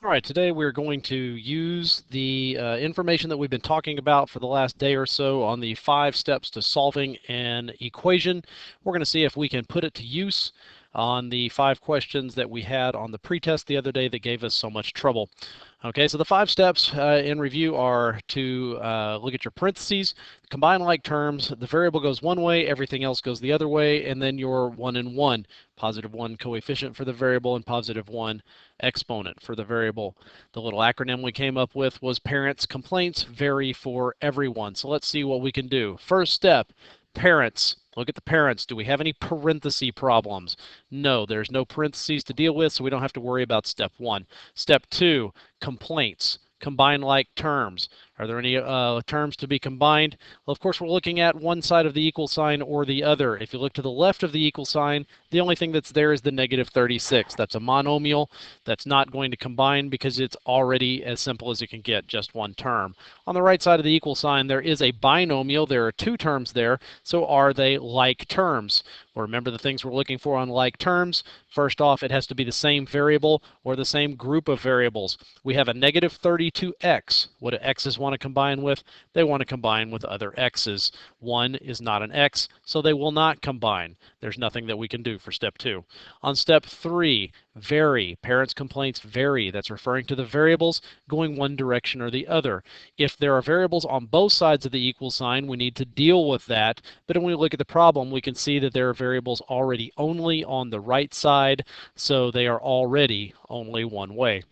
All right, today we're going to use the information that we've been talking about for the last day or so on the 5 steps to solving an equation. We're going to see if we can put it to use on the 5 questions that we had on the pretest the other day that gave us so much trouble. Okay, so the 5 steps in review are to look at your parentheses, combine like terms, the variable goes one way, everything else goes the other way, and then your 1 and 1, positive 1 coefficient for the variable and positive 1 exponent for the variable. The little acronym we came up with was parents' complaints vary for everyone. So let's see what we can do. First step, parents. Look at the parents. Do we have any parenthesis problems? No, there's no parentheses to deal with, so we don't have to worry about step 1. Step 2, complaints. Combine like terms. Are there any terms to be combined? Well, of course, we're looking at one side of the equal sign or the other. If you look to the left of the equal sign, the only thing that's there is the negative 36. That's a monomial. That's not going to combine because it's already as simple as it can get, just one term. On the right side of the equal sign, there is a binomial. There are 2 terms there. So are they like terms? Well, remember the things we're looking for on like terms. First off, it has to be the same variable or the same group of variables. We have a negative 32x. What do x's want to combine with? They want to combine with other x's. 1 is not an x, so they will not combine. There's nothing that we can do for step 2. On step 3, vary. Parents' complaints vary. That's referring to the variables going one direction or the other. If there are variables on both sides of the equal sign, we need to deal with that. But when we look at the problem, we can see that there are variables already only on the right side, so they are already only one way.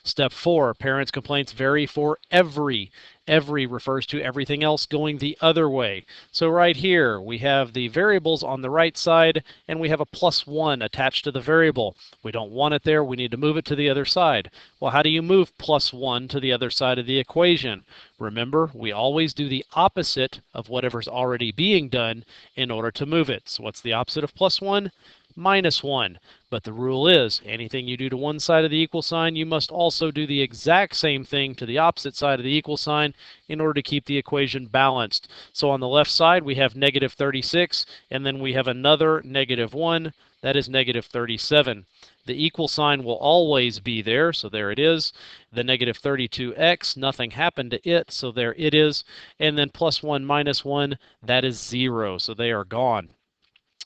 Step 4, parents' complaints vary for every. Every refers to everything else going the other way. So right here, we have the variables on the right side, and we have a +1 attached to the variable. We don't want it there. We need to move it to the other side. Well, how do you move +1 to the other side of the equation? Remember, we always do the opposite of whatever's already being done in order to move it. So what's the opposite of +1? -1. But the rule is, anything you do to one side of the equal sign, you must also do the exact same thing to the opposite side of the equal sign in order to keep the equation balanced. So on the left side, we have negative 36, and then we have another -1. That is negative 37. The equal sign will always be there, so there it is. The negative 32x, nothing happened to it, so there it is. And then +1 -1, that is 0, so they are gone.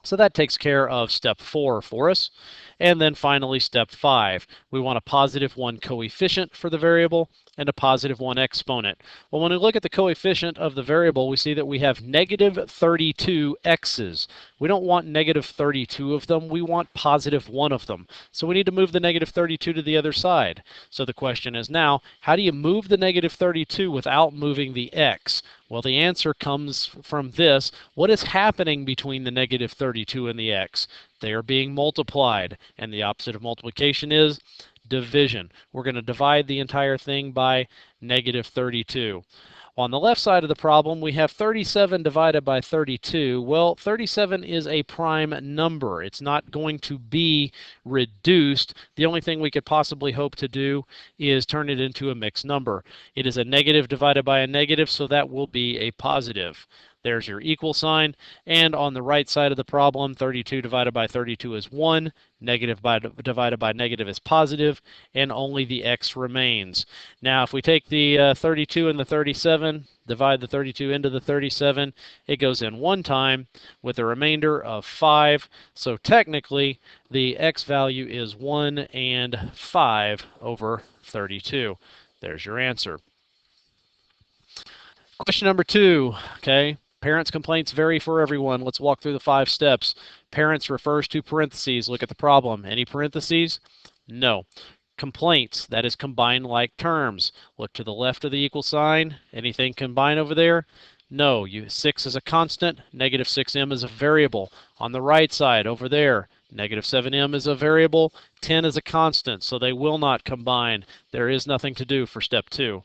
So that takes care of step 4 for us. And then finally, step 5. We want a positive 1 coefficient for the variable and a positive 1 exponent. Well, when we look at the coefficient of the variable, we see that we have negative 32 x's. We don't want negative 32 of them. We want positive 1 of them. So we need to move the negative 32 to the other side. So the question is now, how do you move the negative 32 without moving the x? Well, the answer comes from this. What is happening between the negative 32 and the x? They are being multiplied, and the opposite of multiplication is division. We're going to divide the entire thing by negative 32. On the left side of the problem, we have 37 divided by 32. Well, 37 is a prime number. It's not going to be reduced. The only thing we could possibly hope to do is turn it into a mixed number. It is a negative divided by a negative, so that will be a positive. There's your equal sign. And on the right side of the problem, 32 divided by 32 is 1. Negative divided by negative is positive, and only the x remains. Now, if we take the 32 and the 37, divide the 32 into the 37, it goes in one time with a remainder of 5. So technically, the x value is 1 and 5 over 32. There's your answer. Question number 2, okay? Parents' complaints vary for everyone. Let's walk through the 5 steps. Parents refers to parentheses. Look at the problem. Any parentheses? No. Complaints, that is combine like terms. Look to the left of the equal sign. Anything combine over there? No. 6 is a constant. Negative 6m is a variable. On the right side, over there, negative 7m is a variable. 10 is a constant, so they will not combine. There is nothing to do for step 2.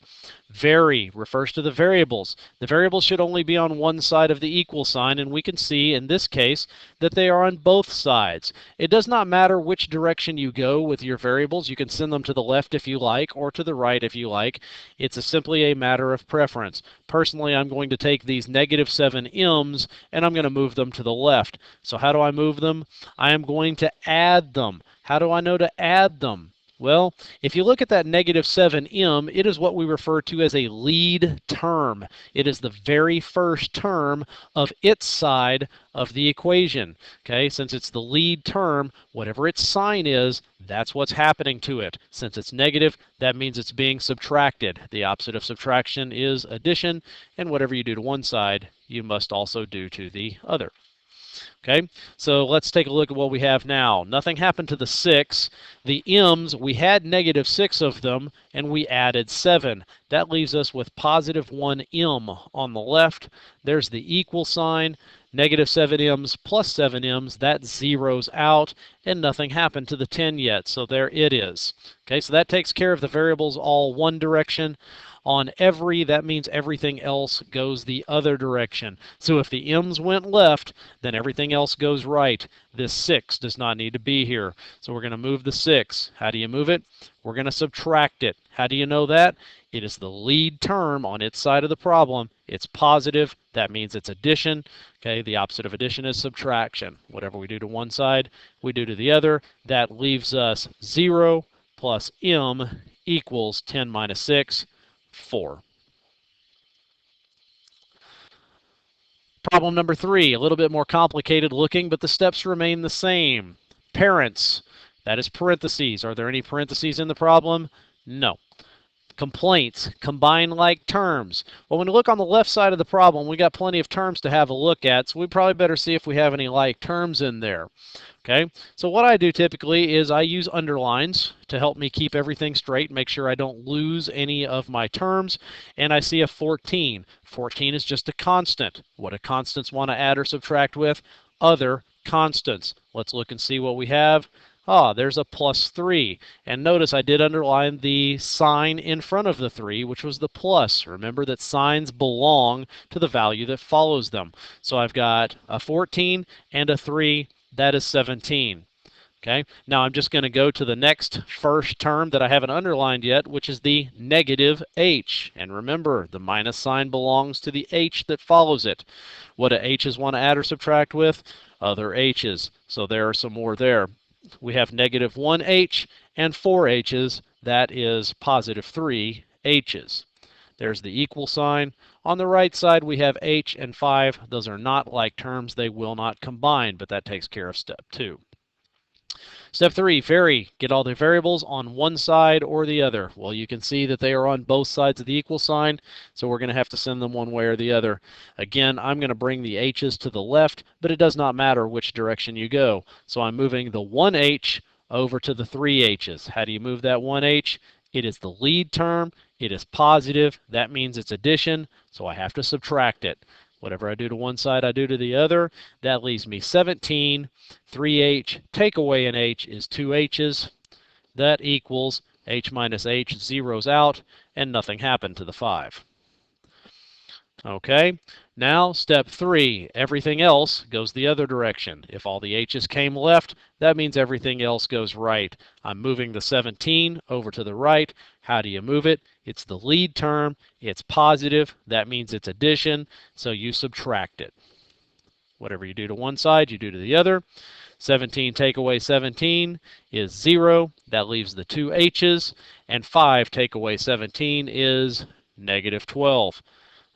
Vary refers to the variables. The variables should only be on one side of the equal sign, and we can see in this case that they are on both sides. It does not matter which direction you go with your variables. You can send them to the left if you like, or to the right if you like. It's simply a matter of preference. Personally, I'm going to take these negative 7m's and I'm going to move them to the left. So how do I move them? I am going to add them. How do I know to add them? Well, if you look at that negative 7m, it is what we refer to as a lead term. It is the very first term of its side of the equation. Okay, since it's the lead term, whatever its sign is, that's what's happening to it. Since it's negative, that means it's being subtracted. The opposite of subtraction is addition, and whatever you do to one side, you must also do to the other. Okay, so let's take a look at what we have now. Nothing happened to the 6. The m's, we had negative 6 of them, and we added 7. That leaves us with positive 1m on the left. There's the equal sign. Negative 7m's plus 7m's, that zeroes out, and nothing happened to the 10 yet, so there it is. Okay, so that takes care of the variables all one direction. On every, that means everything else goes the other direction. So if the m's went left, then everything else goes right. This 6 does not need to be here. So we're going to move the 6. How do you move it? We're going to subtract it. How do you know that? It is the lead term on its side of the problem. It's positive. That means it's addition. Okay, the opposite of addition is subtraction. Whatever we do to one side, we do to the other. That leaves us 0 plus m equals 10 minus 6. 4. Problem number 3, a little bit more complicated looking, but the steps remain the same. Parents, that is parentheses. Are there any parentheses in the problem? No. Complaints, combine like terms. Well, when you look on the left side of the problem, we got plenty of terms to have a look at, so we probably better see if we have any like terms in there. Okay, so what I do typically is I use underlines to help me keep everything straight, make sure I don't lose any of my terms, and I see a 14. 14 is just a constant. What do constants want to add or subtract with? Other constants. Let's look and see what we have. Ah, there's a plus 3. And notice I did underline the sign in front of the 3, which was the plus. Remember that signs belong to the value that follows them. So I've got a 14 and a 3. That is 17. Okay, now I'm just going to go to the next first term that I haven't underlined yet, which is the negative h. And remember, the minus sign belongs to the h that follows it. What do h's want to add or subtract with? Other h's. So there are some more there. We have negative 1h and 4 h's. That is positive 3 h's. There's the equal sign. On the right side, we have h and 5. Those are not like terms. They will not combine, but that takes care of step 2. Step 3, vary. Get all the variables on one side or the other. Well, you can see that they are on both sides of the equal sign, so we're going to have to send them one way or the other. Again, I'm going to bring the h's to the left, but it does not matter which direction you go. So I'm moving the 1h over to the 3 h's. How do you move that 1h? It is the lead term. It is positive. That means it's addition, so I have to subtract it. Whatever I do to one side, I do to the other. That leaves me 17. 3h, take away an h is 2 h's. That equals h minus h zeroes out, and nothing happened to the 5. Okay, now step 3. Everything else goes the other direction. If all the h's came left, that means everything else goes right. I'm moving the 17 over to the right. How do you move it? It's the lead term. It's positive. That means it's addition, so you subtract it. Whatever you do to one side, you do to the other. 17 take away 17 is 0. That leaves the 2 h's. And 5 take away 17 is negative 12.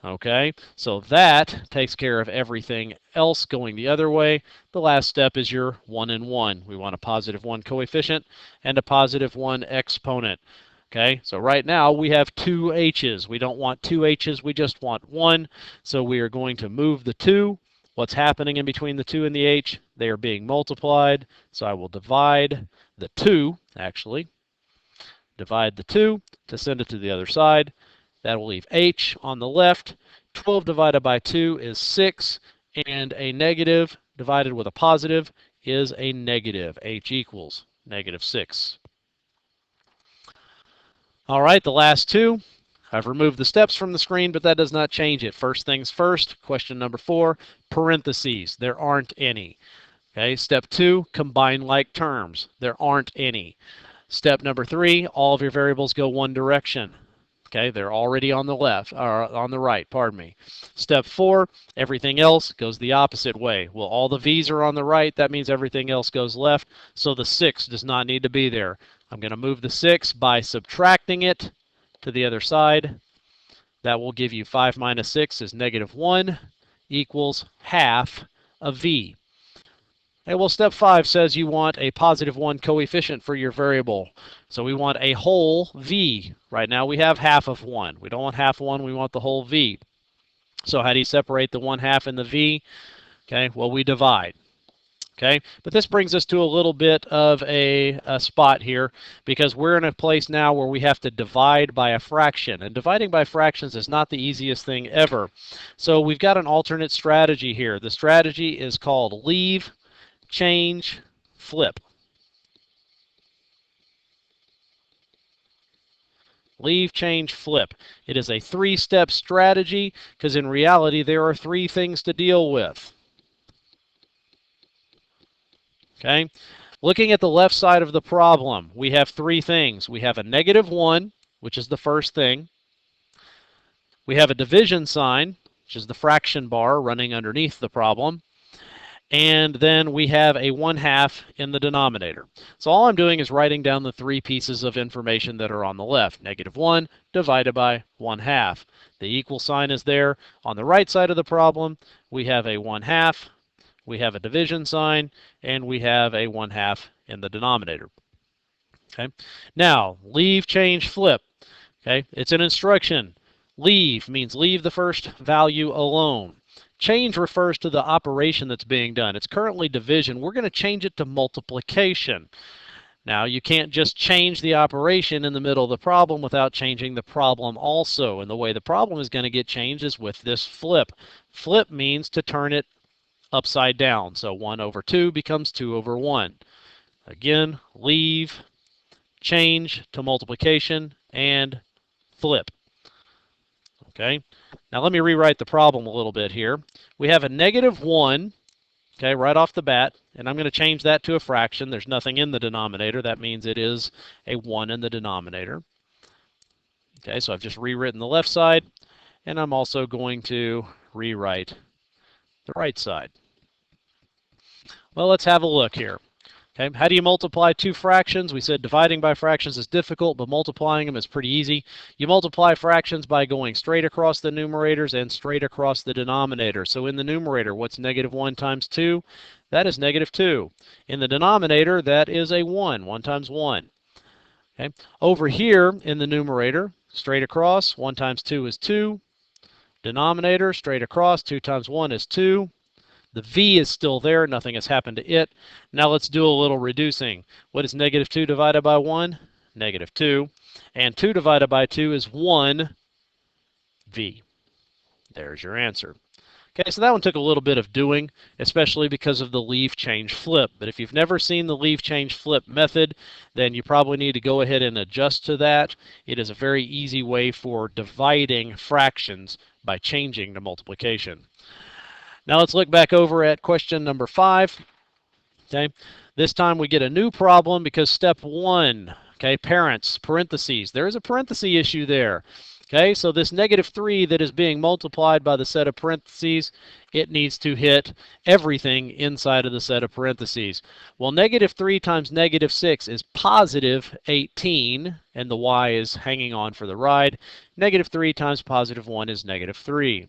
Okay, so that takes care of everything else going the other way. The last step is your 1 and 1. We want a positive 1 coefficient and a positive 1 exponent. Okay, so right now we have 2 h's. We don't want 2 h's, we just want 1. So we are going to move the 2. What's happening in between the 2 and the h? They are being multiplied. So I will divide the 2, actually. Divide the 2 to send it to the other side. That will leave h on the left. 12 divided by 2 is 6. And a negative divided with a positive is a negative. H equals negative 6. All right, the last two. I've removed the steps from the screen, but that does not change it. First things first, question number 4, parentheses. There aren't any. Okay, step 2, combine like terms. There aren't any. Step number 3, all of your variables go one direction. Okay, they're already on the left, or on the right, pardon me. Step 4, everything else goes the opposite way. Well, all the v's are on the right, that means everything else goes left, so the 6 does not need to be there. I'm going to move the 6 by subtracting it to the other side. That will give you 5 minus 6 is negative 1 equals half of v. Okay, well, step 5 says you want a positive 1 coefficient for your variable. So we want a whole v. Right now we have half of 1. We don't want half 1, we want the whole v. So how do you separate the 1/2 and the v? Okay, well, we divide. Okay, but this brings us to a little bit of a spot here, because we're in a place now where we have to divide by a fraction, and dividing by fractions is not the easiest thing ever. So we've got an alternate strategy here. The strategy is called leave, change, flip. Leave, change, flip. It is a 3-step strategy because in reality there are 3 things to deal with. Okay? Looking at the left side of the problem, we have 3 things. We have a negative 1, which is the first thing. We have a division sign, which is the fraction bar running underneath the problem. And then we have a 1/2 in the denominator. So all I'm doing is writing down the 3 pieces of information that are on the left. Negative 1 divided by 1/2. The equal sign is there. On the right side of the problem, we have a 1/2, we have a division sign, and we have a 1/2 in the denominator. Okay. Now, leave, change, flip. Okay. It's an instruction. Leave means leave the first value alone. Change refers to the operation that's being done. It's currently division. We're going to change it to multiplication. Now, you can't just change the operation in the middle of the problem without changing the problem also. And the way the problem is going to get changed is with this flip. Flip means to turn it upside down. So 1/2 becomes 2/1. Again, leave, change to multiplication, and flip. Okay, now let me rewrite the problem a little bit here. We have a negative 1, okay, right off the bat, and I'm going to change that to a fraction. There's nothing in the denominator. That means it is a 1 in the denominator. Okay, so I've just rewritten the left side, and I'm also going to rewrite the right side. Well, let's have a look here. Okay, how do you multiply 2 fractions? We said dividing by fractions is difficult, but multiplying them is pretty easy. You multiply fractions by going straight across the numerators and straight across the denominator. So in the numerator, what's negative 1 times 2? That is negative 2. In the denominator, that is a 1. 1 times 1. Okay. Over here in the numerator, straight across, 1 times 2 is 2. Denominator, straight across, 2 times 1 is 2. The v is still there. Nothing has happened to it. Now let's do a little reducing. What is negative 2 divided by 1? Negative 2. And 2 divided by 2 is 1 v. There's your answer. Okay, so that one took a little bit of doing, especially because of the leave, change, flip. But if you've never seen the leave, change, flip method, then you probably need to go ahead and adjust to that. It is a very easy way for dividing fractions by changing to multiplication. Now let's look back over at question number 5. Okay, this time we get a new problem because step 1, okay, parents, parentheses. There is a parenthesis issue there. Okay, so this negative 3 that is being multiplied by the set of parentheses, it needs to hit everything inside of the set of parentheses. Well, negative 3 times negative 6 is positive 18, and the y is hanging on for the ride. Negative 3 times positive 1 is negative 3.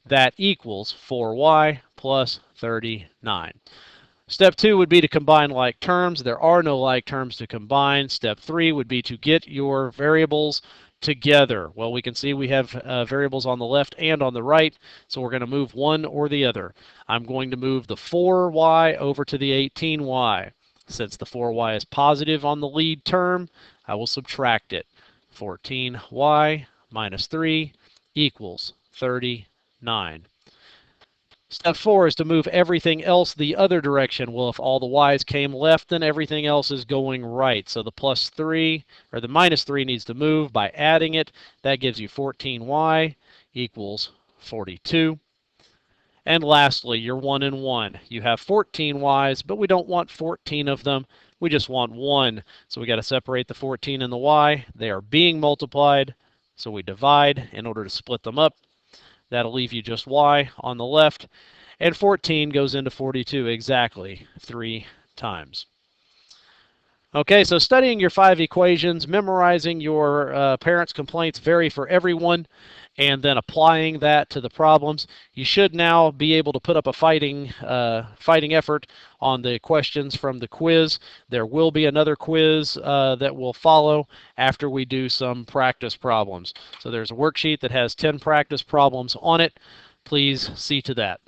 That equals 4y plus 39. Step 2 would be to combine like terms. There are no like terms to combine. Step 3 would be to get your variables together. Well, we can see we have variables on the left and on the right, so we're going to move one or the other. I'm going to move the 4y over to the 18y. Since the 4y is positive on the lead term, I will subtract it. 14y minus 3 equals 39. Step 4 is to move everything else the other direction. Well, if all the y's came left, then everything else is going right. So the plus 3, or the minus 3 needs to move by adding it. That gives you 14y equals 42. And lastly, your 1 and 1. You have 14 y's, but we don't want 14 of them. We just want 1. So we got to separate the 14 and the y. They are being multiplied, so we divide in order to split them up. That'll leave you just y on the left. And 14 goes into 42 exactly 3 times. Okay, so studying your 5 equations, memorizing your parents' complaints vary for everyone, and then applying that to the problems. You should now be able to put up a fighting effort on the questions from the quiz. There will be another quiz that will follow after we do some practice problems. So there's a worksheet that has 10 practice problems on it. Please see to that.